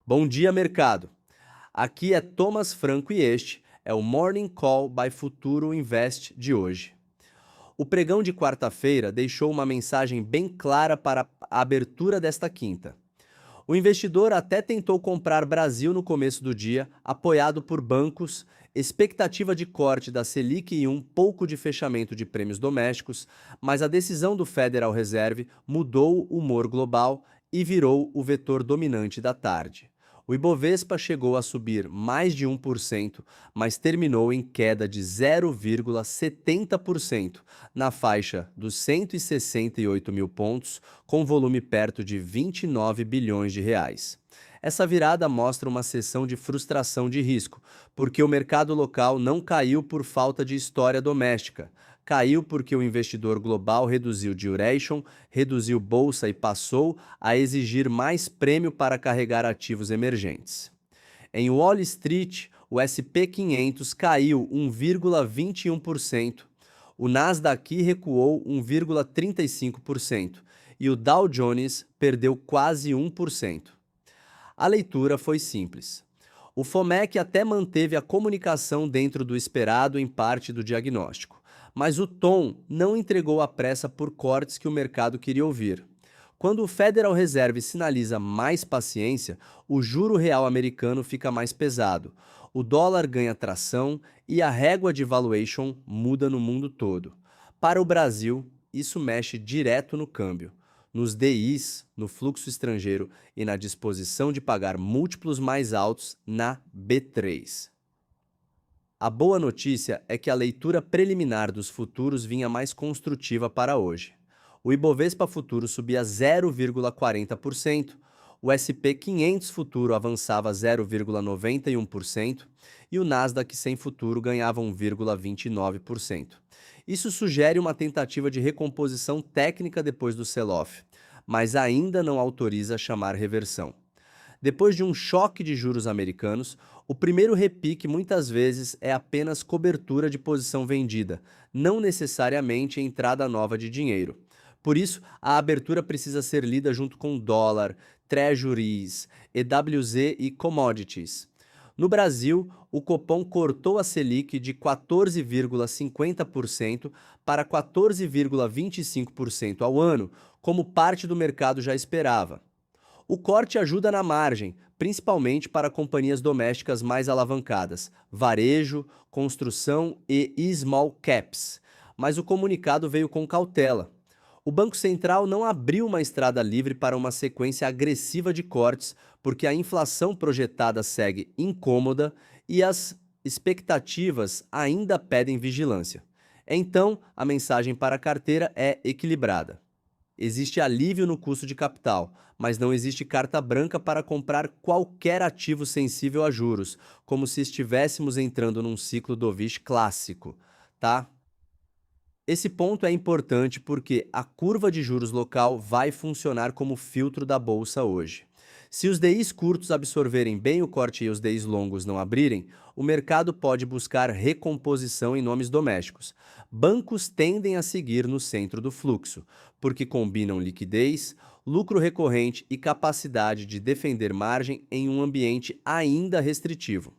Bom dia, mercado. Aqui é Thomas Franco e este é o Morning Call by Futuro Invest de hoje. O pregão de quarta-feira deixou uma mensagem bem clara para a abertura desta quinta. O investidor até tentou comprar Brasil no começo do dia, apoiado por bancos, expectativa de corte da Selic e um pouco de fechamento de prêmios domésticos, mas a decisão do Federal Reserve mudou o humor global e virou o vetor dominante da tarde. O Ibovespa chegou a subir mais de 1%, mas terminou em queda de 0,70%, na faixa dos 168 mil pontos, com volume perto de 29 bilhões de reais. Essa virada mostra uma sessão de frustração de risco, porque o mercado local não caiu por falta de história doméstica. Caiu porque o investidor global reduziu duration, reduziu bolsa e passou a exigir mais prêmio para carregar ativos emergentes. Em Wall Street, o S&P 500 caiu 1,21%, o Nasdaq recuou 1,35% e o Dow Jones perdeu quase 1%. A leitura foi simples. O FOMEC até manteve a comunicação dentro do esperado em parte do diagnóstico, mas o tom não entregou a pressa por cortes que o mercado queria ouvir. Quando o Federal Reserve sinaliza mais paciência, o juro real americano fica mais pesado, o dólar ganha tração e a régua de valuation muda no mundo todo. Para o Brasil, isso mexe direto no câmbio, nos DIs, no fluxo estrangeiro e na disposição de pagar múltiplos mais altos na B3. A boa notícia é que a leitura preliminar dos futuros vinha mais construtiva para hoje. O Ibovespa futuro subia 0,40%, o SP 500 futuro avançava 0,91% e o Nasdaq 100 futuro ganhava 1,29%. Isso sugere uma tentativa de recomposição técnica depois do sell-off, mas ainda não autoriza chamar reversão. Depois de um choque de juros americanos, o primeiro repique muitas vezes é apenas cobertura de posição vendida, não necessariamente entrada nova de dinheiro. Por isso, a abertura precisa ser lida junto com dólar, treasuries, EWZ e commodities. No Brasil, o Copom cortou a Selic de 14,50% para 14,25% ao ano, como parte do mercado já esperava. O corte ajuda na margem, principalmente para companhias domésticas mais alavancadas, varejo, construção e small caps, mas o comunicado veio com cautela. O Banco Central não abriu uma estrada livre para uma sequência agressiva de cortes, porque a inflação projetada segue incômoda e as expectativas ainda pedem vigilância. Então, a mensagem para a carteira é equilibrada. Existe alívio no custo de capital, mas não existe carta branca para comprar qualquer ativo sensível a juros, como se estivéssemos entrando num ciclo dovish clássico, tá? Esse ponto é importante porque a curva de juros local vai funcionar como filtro da bolsa hoje. Se os DIs curtos absorverem bem o corte e os DIs longos não abrirem, o mercado pode buscar recomposição em nomes domésticos. Bancos tendem a seguir no centro do fluxo, porque combinam liquidez, lucro recorrente e capacidade de defender margem em um ambiente ainda restritivo.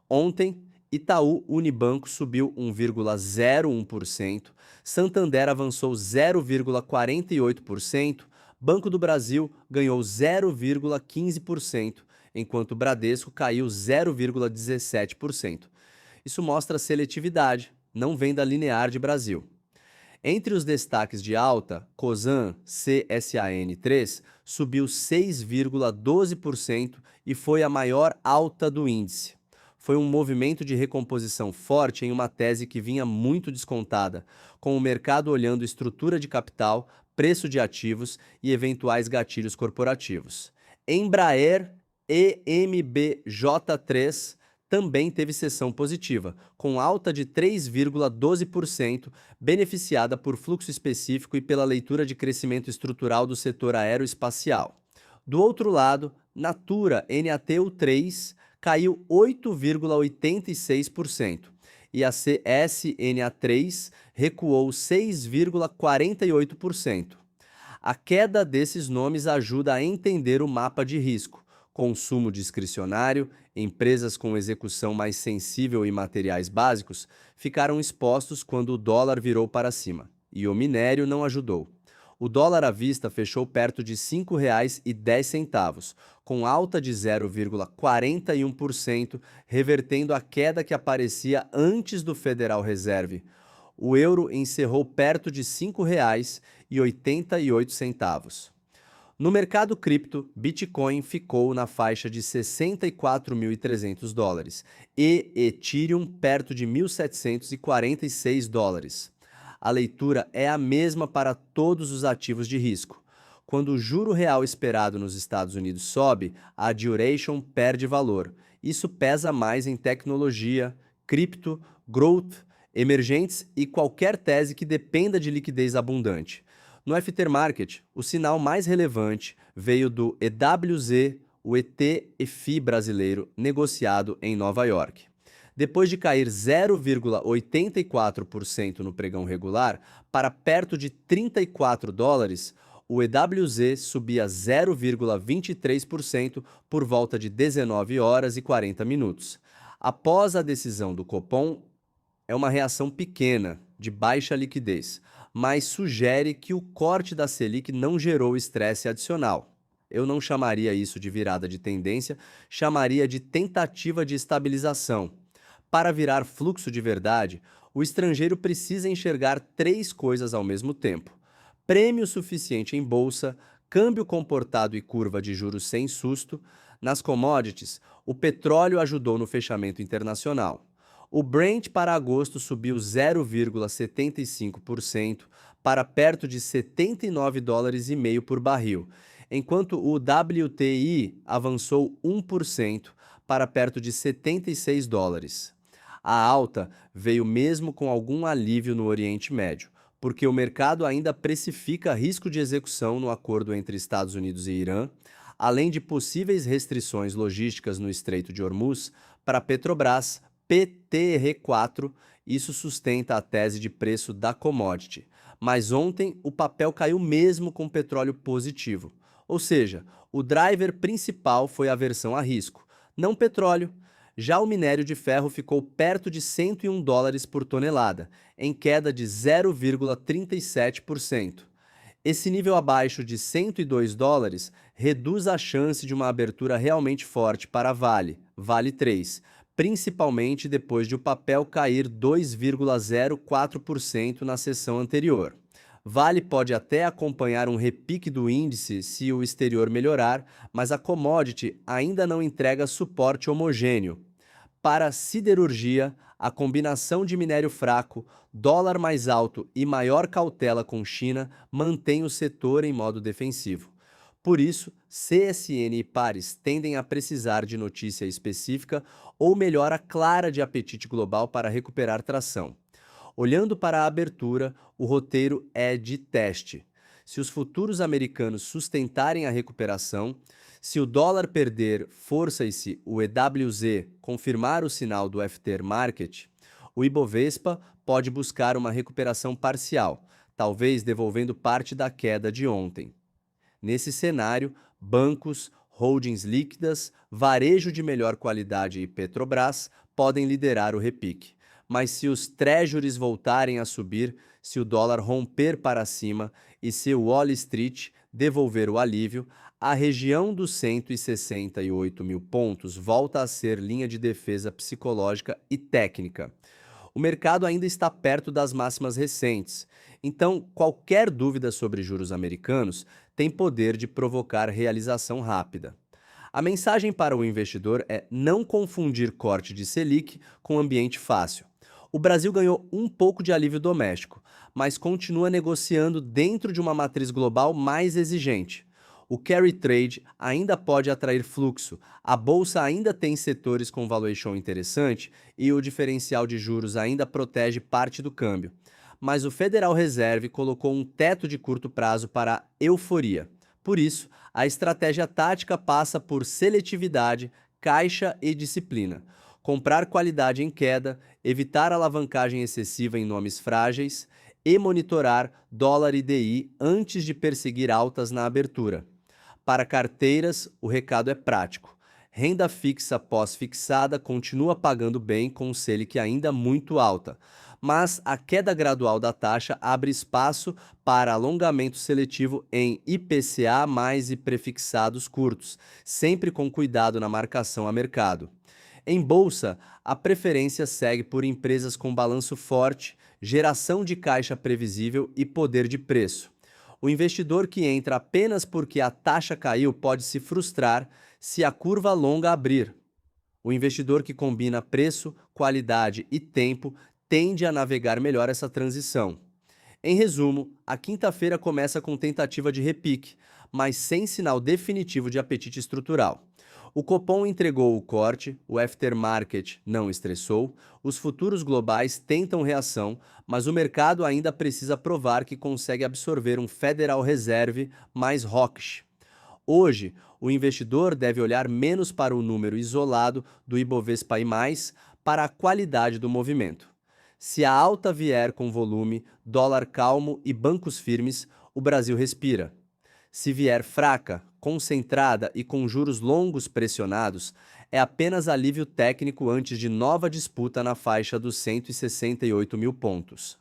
Ontem, Itaú Unibanco subiu 1,01%, Santander avançou 0,48%, Banco do Brasil ganhou 0,15%, enquanto o Bradesco caiu 0,17%. Isso mostra seletividade, não venda linear de Brasil. Entre os destaques de alta, Cosan CSAN3 subiu 6,12% e foi a maior alta do índice. Foi um movimento de recomposição forte em uma tese que vinha muito descontada, com o mercado olhando estrutura de capital, preço de ativos e eventuais gatilhos corporativos. Embraer EMBJ3 também teve sessão positiva, com alta de 3,12%, beneficiada por fluxo específico e pela leitura de crescimento estrutural do setor aeroespacial. Do outro lado, Natura NATU3 caiu 8,86% e a CSNA3 recuou 6,48%. A queda desses nomes ajuda a entender o mapa de risco. Consumo discricionário, empresas com execução mais sensível e materiais básicos ficaram expostos quando o dólar virou para cima, e o minério não ajudou. O dólar à vista fechou perto de R$ 5,10, com alta de 0,41%, revertendo a queda que aparecia antes do Federal Reserve. O euro encerrou perto de R$ 5,88. No mercado cripto, Bitcoin ficou na faixa de 64.300 dólares e Ethereum perto de 1.746 dólares. A leitura é a mesma para todos os ativos de risco. Quando o juro real esperado nos Estados Unidos sobe, a duration perde valor. Isso pesa mais em tecnologia, cripto, growth, emergentes e qualquer tese que dependa de liquidez abundante. No Aftermarket, o sinal mais relevante veio do EWZ, o ETF brasileiro, negociado em Nova York. Depois de cair 0,84% no pregão regular para perto de 34 dólares, o EWZ subia 0,23% por volta de 19 horas e 40 minutos. Após a decisão do Copom, é uma reação pequena, de baixa liquidez, mas sugere que o corte da Selic não gerou estresse adicional. Eu não chamaria isso de virada de tendência, chamaria de tentativa de estabilização. Para virar fluxo de verdade, o estrangeiro precisa enxergar três coisas ao mesmo tempo: prêmio suficiente em bolsa, câmbio comportado e curva de juros sem susto. Nas commodities, o petróleo ajudou no fechamento internacional. O Brent para agosto subiu 0,75% para perto de 79 dólares e meio por barril, enquanto o WTI avançou 1% para perto de 76 dólares. A alta veio mesmo com algum alívio no Oriente Médio, porque o mercado ainda precifica risco de execução no acordo entre Estados Unidos e Irã, além de possíveis restrições logísticas no Estreito de Hormuz para a Petrobras, PTR4, isso sustenta a tese de preço da commodity. Mas ontem o papel caiu mesmo com petróleo positivo. Ou seja, o driver principal foi a aversão a risco, não petróleo. Já o minério de ferro ficou perto de 101 dólares por tonelada, em queda de 0,37%. Esse nível abaixo de 102 dólares reduz a chance de uma abertura realmente forte para a Vale 3, principalmente depois de o papel cair 2,04% na sessão anterior. Vale pode até acompanhar um repique do índice se o exterior melhorar, mas a commodity ainda não entrega suporte homogêneo. Para a siderurgia, a combinação de minério fraco, dólar mais alto e maior cautela com China mantém o setor em modo defensivo. Por isso, CSN e pares tendem a precisar de notícia específica ou melhora clara de apetite global para recuperar tração. Olhando para a abertura, o roteiro é de teste. Se os futuros americanos sustentarem a recuperação, se o dólar perder força e se o EWZ confirmar o sinal do Aftermarket, o Ibovespa pode buscar uma recuperação parcial, talvez devolvendo parte da queda de ontem. Nesse cenário, bancos, holdings líquidas, varejo de melhor qualidade e Petrobras podem liderar o repique. Mas se os treasuries voltarem a subir, se o dólar romper para cima e se o Wall Street devolver o alívio, a região dos 168 mil pontos volta a ser linha de defesa psicológica e técnica. O mercado ainda está perto das máximas recentes, então qualquer dúvida sobre juros americanos tem poder de provocar realização rápida. A mensagem para o investidor é não confundir corte de Selic com ambiente fácil. O Brasil ganhou um pouco de alívio doméstico, mas continua negociando dentro de uma matriz global mais exigente. O carry trade ainda pode atrair fluxo, a bolsa ainda tem setores com valuation interessante e o diferencial de juros ainda protege parte do câmbio. Mas o Federal Reserve colocou um teto de curto prazo para a euforia. Por isso, a estratégia tática passa por seletividade, caixa e disciplina. Comprar qualidade em queda, evitar alavancagem excessiva em nomes frágeis e monitorar dólar e DI antes de perseguir altas na abertura. Para carteiras, o recado é prático. Renda fixa pós-fixada continua pagando bem com o Selic ainda muito alta, mas a queda gradual da taxa abre espaço para alongamento seletivo em IPCA mais e prefixados curtos, sempre com cuidado na marcação a mercado. Em bolsa, a preferência segue por empresas com balanço forte, geração de caixa previsível e poder de preço. O investidor que entra apenas porque a taxa caiu pode se frustrar se a curva longa abrir. O investidor que combina preço, qualidade e tempo tende a navegar melhor essa transição. Em resumo, a quinta-feira começa com tentativa de repique, mas sem sinal definitivo de apetite estrutural. O Copom entregou o corte, o aftermarket não estressou, os futuros globais tentam reação, mas o mercado ainda precisa provar que consegue absorver um Federal Reserve mais hawkish. Hoje, o investidor deve olhar menos para o número isolado do Ibovespa e mais para a qualidade do movimento. Se a alta vier com volume, dólar calmo e bancos firmes, o Brasil respira. Se vier fraca, concentrada e com juros longos pressionados, é apenas alívio técnico antes de nova disputa na faixa dos 168 mil pontos.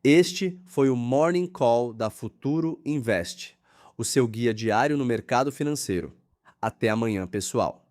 Este foi o Morning Call da Futuro Invest, o seu guia diário no mercado financeiro. Até amanhã, pessoal.